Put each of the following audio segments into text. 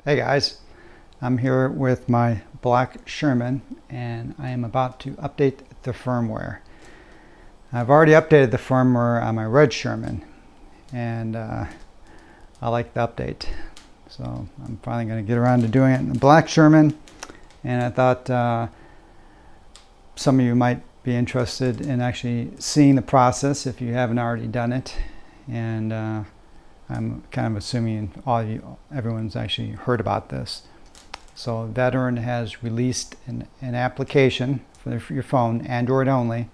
Hey guys, I'm here with my black Sherman and I am about to update the firmware. I've already updated the firmware on my red Sherman and I like the update. So I'm finally going to get around to doing it in the black Sherman, and I thought some of you might be interested in actually seeing the process if you haven't already done it. And I'm kind of assuming everyone's actually heard about this. So Veteran has released an application for your phone, Android only.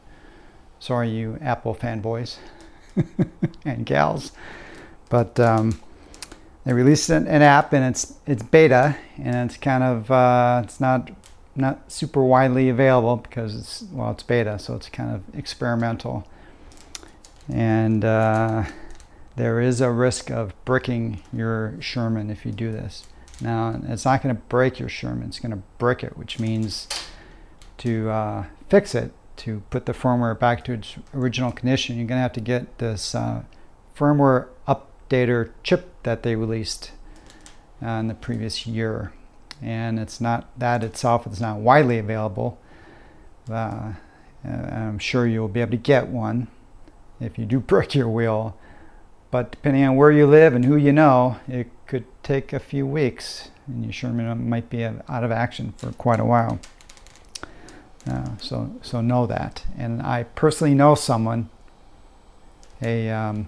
Sorry, you Apple fanboys and gals. But they released an app, and it's beta, and it's kind of it's not super widely available because it's beta, so it's kind of experimental. And there is a risk of bricking your Sherman if you do this. Now, it's not going to break your Sherman, it's going to brick it, which means to fix it, to put the firmware back to its original condition, you're going to have to get this firmware updater chip that they released in the previous year. And it's not, that itself is not widely available. I'm sure you'll be able to get one if you do brick your wheel. But depending on where you live and who you know, it could take a few weeks, and your Sherman might be out of action for quite a while. So know that. And I personally know someone, Jesse,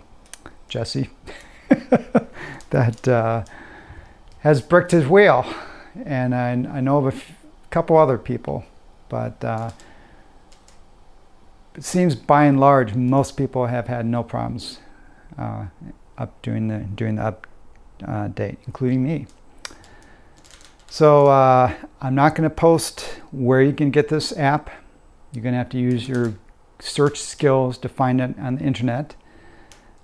that has bricked his wheel, and I know of a couple other people, but it seems by and large most people have had no problems up during the update, including me. So I'm not going to post where you can get this app. You're going to have to use your search skills to find it on the internet,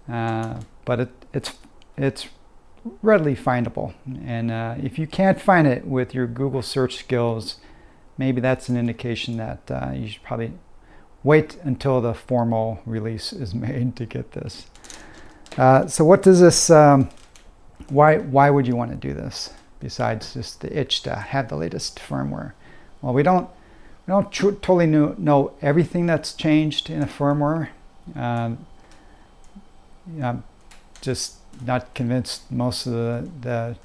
but it's readily findable. And if you can't find it with your Google search skills, maybe that's an indication that you should probably wait until the formal release is made to get this. So what does this, why would you want to do this besides just the itch to have the latest firmware? Well, we don't totally know everything that's changed in the firmware. I'm just not convinced most of the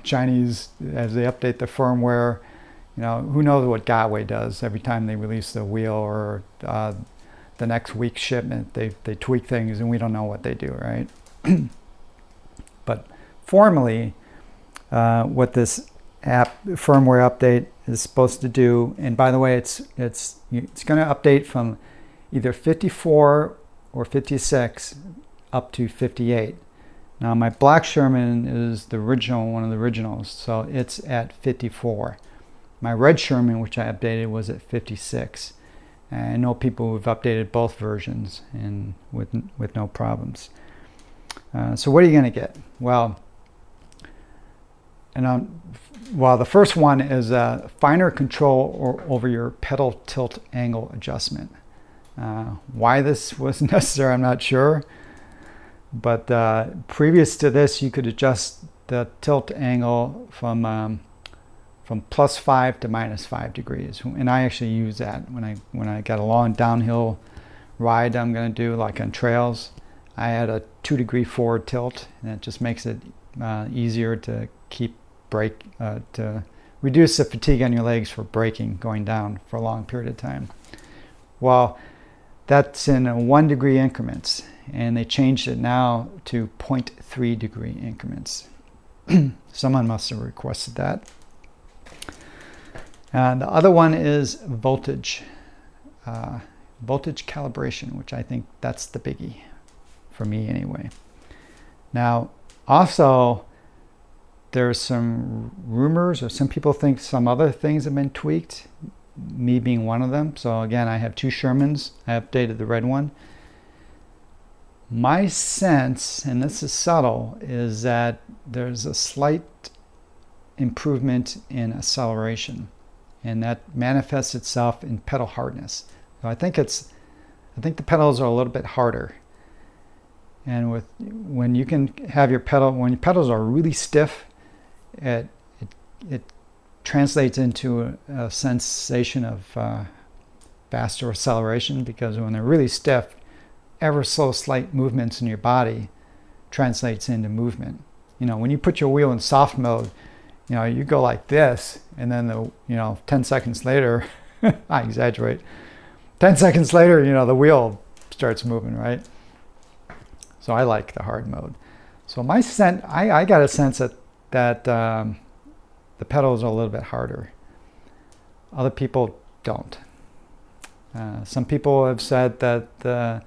Chinese, as they update the firmware, who knows what Gotway does every time they release the wheel, or the next week's shipment, they tweak things and we don't know what they do, right? But formally, what this app firmware update is supposed to do, and by the way, it's going to update from either 54 or 56 up to 58. Now my black Sherman is the original, one of the originals, so it's at 54. My red Sherman, which I updated, was at 56. And I know people who've updated both versions and with no problems. So what are you going to get? Well, the first one is a finer control over your pedal tilt angle adjustment. Why this was necessary, I'm not sure. But previous to this, you could adjust the tilt angle from +5 to -5 degrees, and I actually use that when I got a long downhill ride I'm going to do, like on trails. I had a 2-degree forward tilt, and it just makes it easier to to reduce the fatigue on your legs for braking going down for a long period of time. Well, that's in 1-degree increments, and they changed it now to 0.3 degree increments. Someone must have requested that. The other one is voltage calibration, which I think that's the biggie for me anyway. Now, also, there's some rumors, or some people think some other things have been tweaked, me being one of them. So again, I have 2 Shermans. I updated the red one. My sense, and this is subtle, is that there's a slight improvement in acceleration, and that manifests itself in pedal hardness. So I think the pedals are a little bit harder, And when you can have your pedal, when your pedals are really stiff, it it translates into a sensation of faster acceleration, because when they're really stiff, ever so slight movements in your body translates into movement. When you put your wheel in soft mode, you go like this, and then 10 seconds later, I exaggerate, 10 seconds later, the wheel starts moving, right? So I like the hard mode. So I got a sense that the pedals are a little bit harder. Other people don't. Some people have said that the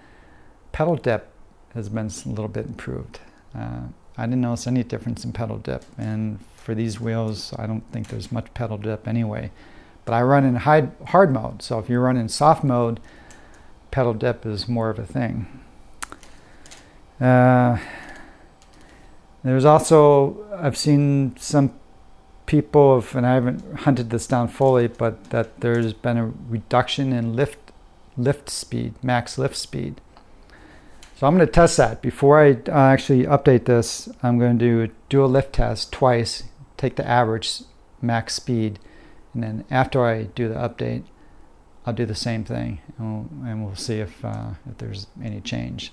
pedal dip has been a little bit improved. I didn't notice any difference in pedal dip, and for these wheels I don't think there's much pedal dip anyway. But I run in hard mode, so if you run in soft mode, pedal dip is more of a thing. There's also, I've seen some people, and I haven't hunted this down fully, but that there's been a reduction in lift speed, max lift speed. So I'm going to test that. Before I actually update this, I'm going to do a lift test twice, take the average max speed, and then after I do the update, I'll do the same thing, and we'll see if there's any change.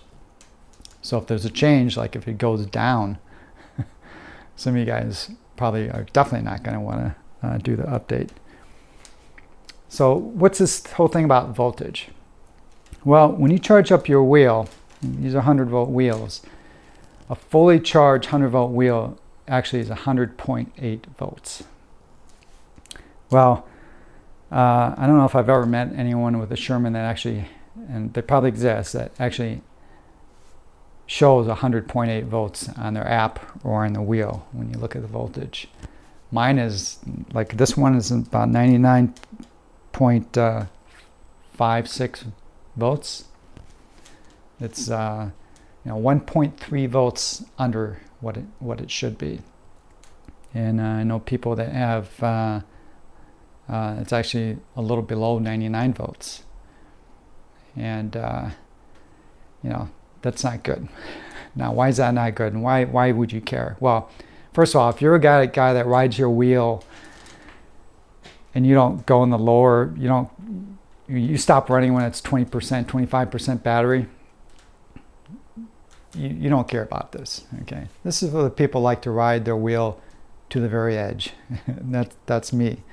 So if there's a change, like if it goes down, some of you guys probably are definitely not going to want to do the update. So what's this whole thing about voltage? Well, when you charge up your wheel, these are 100-volt wheels, a fully charged 100-volt wheel actually is 100.8 volts. Well, I don't know if I've ever met anyone with a Sherman that actually, and they probably exist, that actually shows 100.8 volts on their app or on the wheel when you look at the voltage. Mine is, like this one is about 99.56 volts. It's 1.3 volts under what it should be. And I know people that have it's actually a little below 99 volts, and that's not good. Now, why is that not good, and why would you care? Well, first of all, if you're a guy that rides your wheel and you don't go in the lower, you stop running when it's 20%, 25% battery, you don't care about this, okay? This is for the people like to ride their wheel to the very edge. That's me.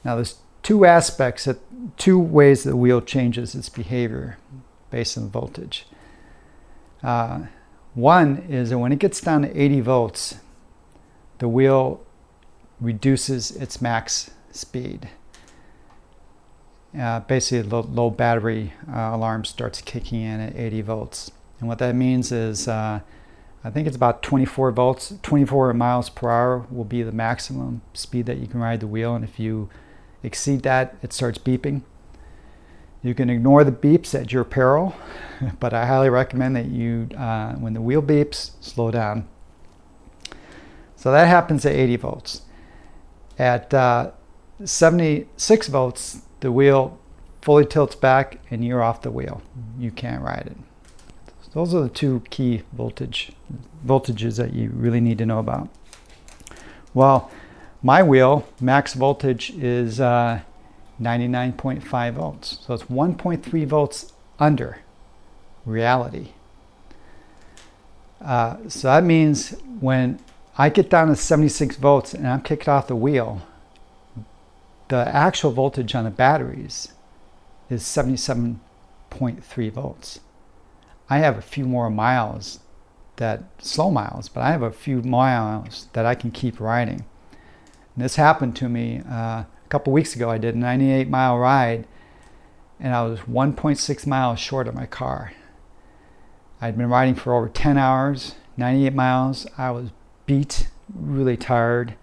Now, there's two ways the wheel changes its behavior based on voltage. One is that when it gets down to 80 volts, the wheel reduces its max speed. Basically, the low battery alarm starts kicking in at 80 volts. And what that means is, I think it's about 24 volts, 24 miles per hour will be the maximum speed that you can ride the wheel. And if you exceed that, it starts beeping. You can ignore the beeps at your peril, but I highly recommend that you, when the wheel beeps, slow down. So that happens at 80 volts. At 76 volts, the wheel fully tilts back and you're off the wheel. You can't ride it. Those are the two key voltages that you really need to know about. Well, my wheel max voltage is 99.5 volts. So it's 1.3 volts under reality. So that means when I get down to 76 volts and I'm kicked off the wheel, the actual voltage on the batteries is 77.3 volts. I have a few more miles, slow miles, but I have a few miles that I can keep riding. And this happened to me a couple weeks ago. I did a 98-mile ride, and I was 1.6 miles short of my car. I'd been riding for over 10 hours, 98 miles. I was beat, really tired,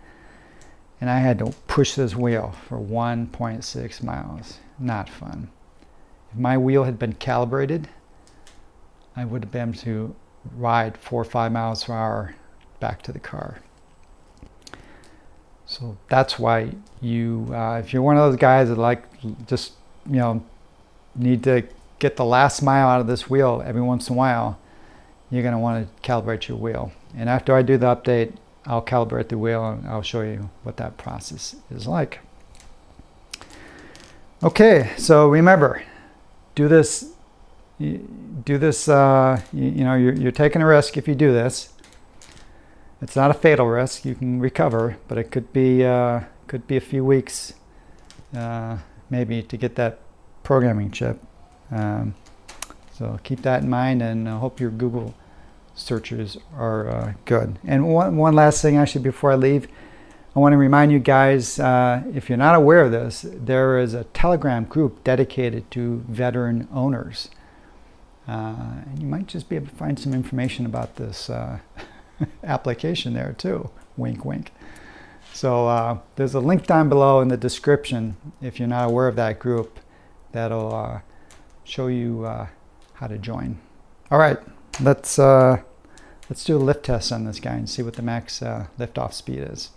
and I had to push this wheel for 1.6 miles. Not fun. If my wheel had been calibrated, I would have been able to ride 4 or 5 miles per hour back to the car. So that's why you, if you're one of those guys that need to get the last mile out of this wheel every once in a while, you're going to want to calibrate your wheel. And after I do the update, I'll calibrate the wheel and I'll show you what that process is like. Okay, so remember, do this. You're taking a risk if you do this. It's not a fatal risk. You can recover, but it could be a few weeks, maybe, to get that programming chip. So keep that in mind, and I hope your Google searches are good. And one last thing, actually, before I leave, I want to remind you guys, if you're not aware of this, there is a Telegram group dedicated to veteran owners. And you might just be able to find some information about this application there too. Wink, wink. So there's a link down below in the description if you're not aware of that group. That'll show you how to join. All right, let's do a lift test on this guy and see what the max liftoff speed is.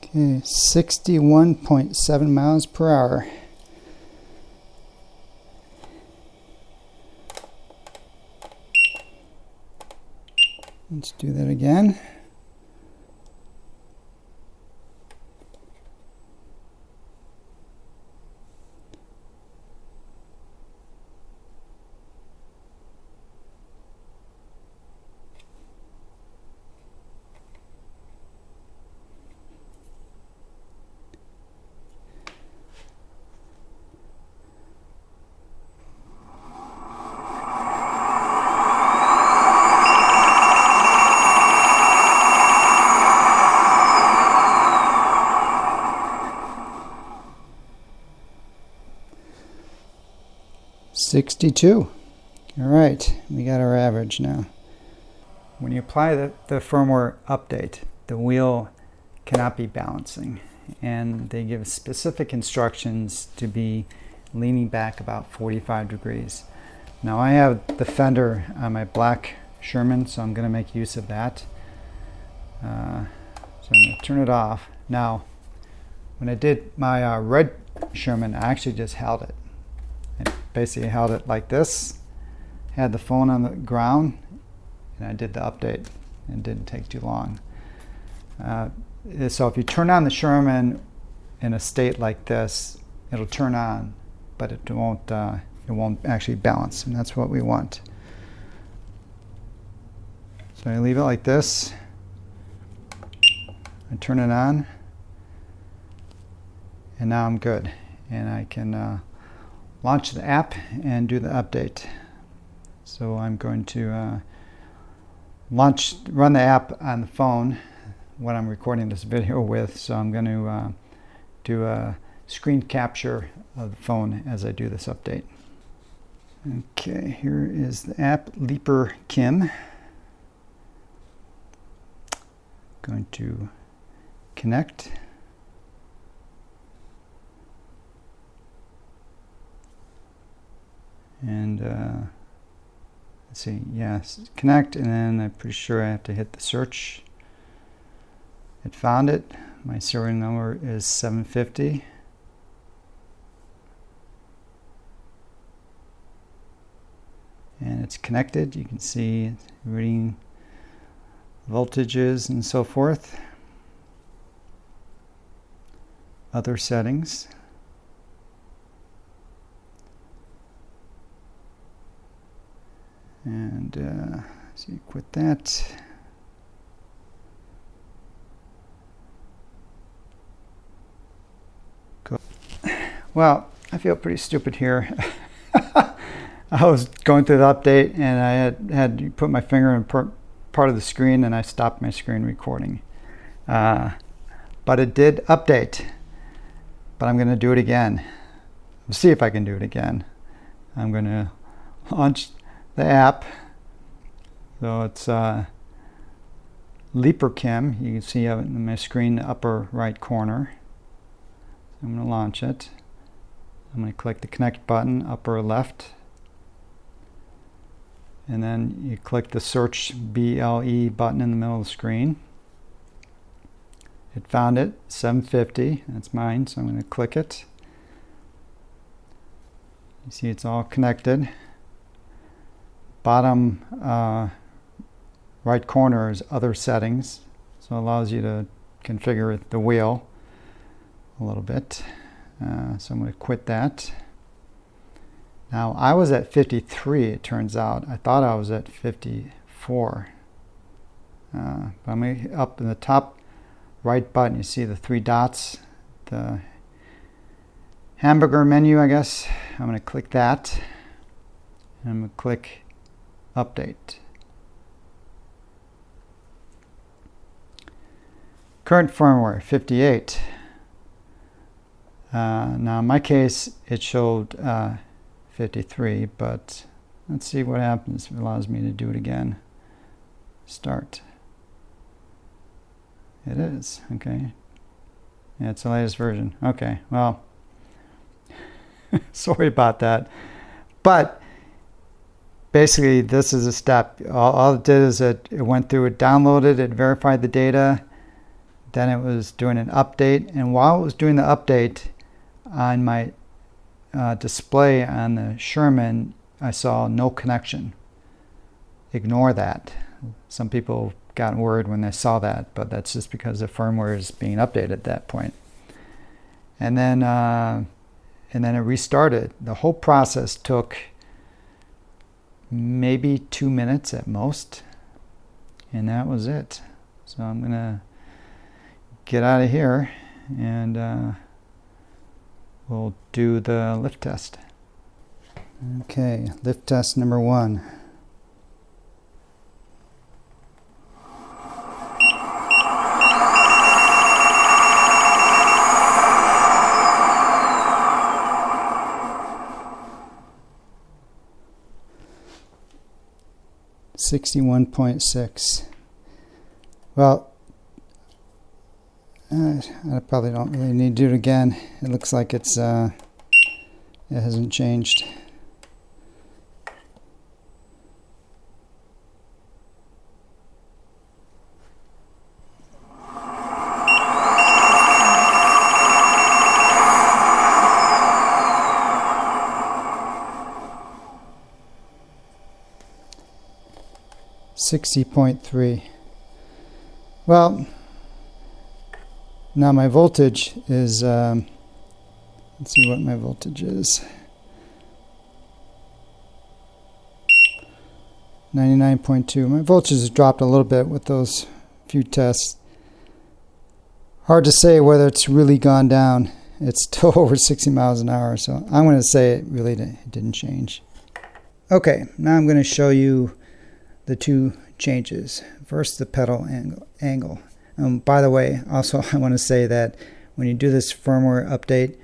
Okay, 61.7 miles per hour. Let's do that again. $62. All right, we got our average now. When you apply the firmware update, the wheel cannot be balancing, and they give specific instructions to be leaning back about 45 degrees. Now I have the fender on my black Sherman, so I'm going to make use of that. So I'm going to turn it off. Now, when I did my red Sherman, I actually just held it. I basically held it like this, had the phone on the ground, and I did the update. It didn't take too long. So if you turn on the Sherman in a state like this, it'll turn on, but it won't actually balance, and that's what we want. So I leave it like this. I turn it on, and now I'm good, and I can launch the app and do the update. So I'm going to run the app on the phone, what I'm recording this video with. So I'm going to do a screen capture of the phone as I do this update. Okay, here is the app, Leaper Kim. Going to connect. And let's see, yes, connect, and then I'm pretty sure I have to hit the search. It found it. My serial number is 750. And it's connected. You can see reading voltages and so forth. Other settings. And so you quit that. Go. Well, I feel pretty stupid here. I was going through the update, and I had to put my finger in part of the screen, and I stopped my screen recording. But it did update. But I'm going to do it again. Let's see if I can do it again. I'm going to launch the app. So it's Leaper Kim. You can see in my screen, the upper right corner. I'm going to launch it. I'm going to click the connect button, upper left, and then you click the search BLE button in the middle of the screen. It found it, 750, that's mine, so I'm going to click it. You see it's all connected. Bottom right corner is other settings, so it allows you to configure the wheel a little bit. So I'm going to quit that. Now I was at 53, it turns out. I thought I was at 54. But I'm going to up in the top right button, you see the three dots, the hamburger menu, I guess. I'm going to click that, and I'm going to click update. Current firmware 58. Now in my case it showed 53, but let's see what happens if it allows me to do it again. Start. It is, okay. Yeah, it's the latest version. Okay, well, sorry about that. But basically, this is a step. All it did is it went through, it downloaded, it verified the data, then it was doing an update. And while it was doing the update on my display on the Sherman, I saw no connection. Ignore that. Some people got worried when they saw that, but that's just because the firmware is being updated at that point. And then it restarted. The whole process took maybe 2 minutes at most, and that was it. So I'm gonna get out of here, and we'll do the lift test. Okay, lift test number 1. $61.6. Well, I probably don't really need to do it again. It looks like it hasn't changed. $60.3. Well, now my voltage is, let's see what my voltage is. 99.2. My voltage has dropped a little bit with those few tests. Hard to say whether it's really gone down. It's still over 60 miles an hour, so I'm going to say it really didn't change. Okay, now I'm going to show you the two changes. First, the pedal angle. By the way, also I want to say that when you do this firmware update,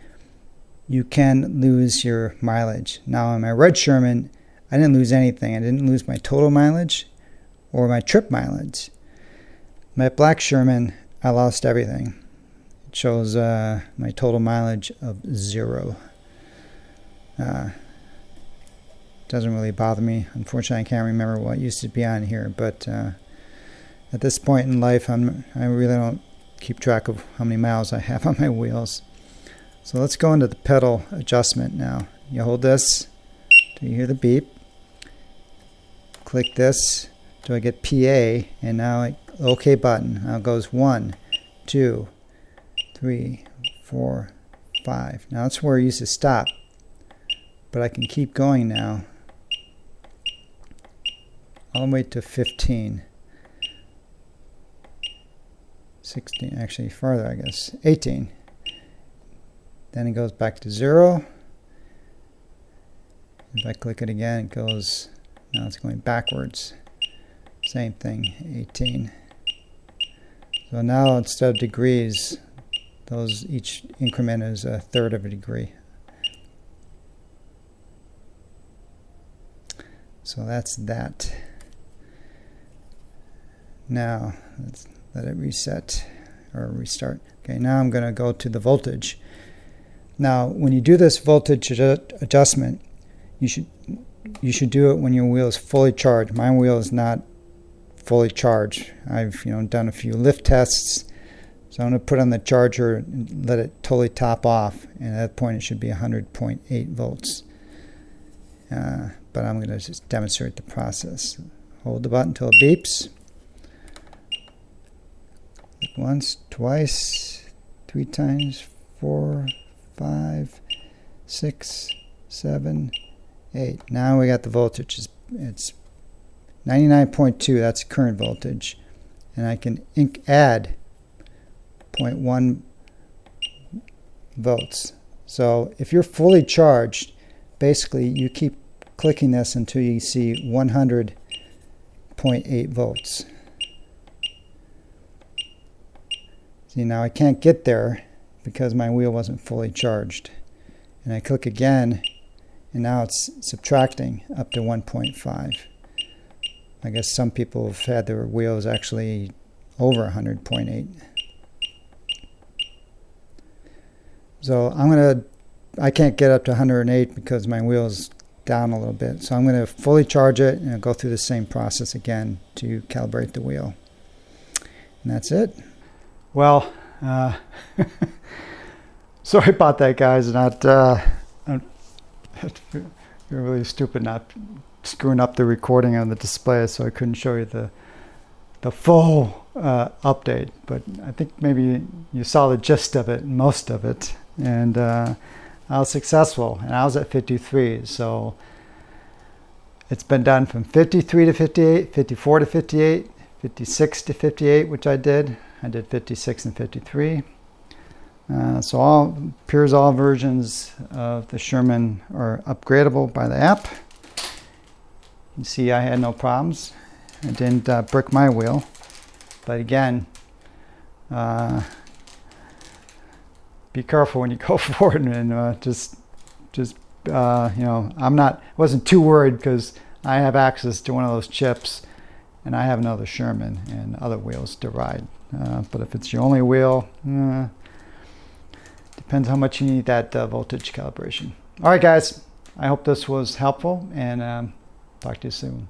you can lose your mileage. Now on my red Sherman, I didn't lose anything. I didn't lose my total mileage or my trip mileage. My black Sherman, I lost everything. It shows my total mileage of 0. Doesn't really bother me. Unfortunately, I can't remember what used to be on here, but at this point in life, I really don't keep track of how many miles I have on my wheels. So let's go into the pedal adjustment now. You hold this till you hear the beep. Click this till I get PA, and now OK button. Now it goes 1, 2, 3, 4, 5. Now that's where it used to stop, but I can keep going now all the way to 15. 16, actually farther, I guess, 18. Then it goes back to 0. If I click it again, it goes, now it's going backwards. Same thing, 18. So now instead of degrees, each increment is 1/3 of a degree. So that's that. Now, let's let it reset or restart. Okay, now I'm going to go to the voltage. Now, when you do this voltage adjustment, you should do it when your wheel is fully charged. My wheel is not fully charged. I've done a few lift tests, so I'm going to put on the charger and let it totally top off, and at that point it should be 100.8 volts. But I'm going to just demonstrate the process. Hold the button until it beeps. Click once, twice, 3 times, 4, 5, 6, 7, 8. Now we got the voltage. It's 99.2. That's current voltage, and I can add 0.1 volts. So if you're fully charged, basically you keep clicking this until you see 100.8 volts. See, now I can't get there because my wheel wasn't fully charged. And I click again, and now it's subtracting up to 1.5. I guess some people have had their wheels actually over 100.8. So I can't get up to 108 because my wheel's down a little bit. So I'm going to fully charge it and go through the same process again to calibrate the wheel. And that's it. Well, sorry about that, guys. You're really stupid not screwing up the recording on the display, so I couldn't show you the full update. But I think maybe you saw the gist of it, most of it. And I was successful, and I was at 53. So it's been done from 53 to 58, 54 to 58, 56 to 58, which I did. I did 56 and 53. So appears all versions of the Sherman are upgradable by the app. You can see I had no problems. I didn't brick my wheel. But again, be careful when you go forward, and I wasn't too worried because I have access to one of those chips, and I have another Sherman and other wheels to ride. But if it's your only wheel, depends how much you need that voltage calibration. All right, guys, I hope this was helpful, and talk to you soon.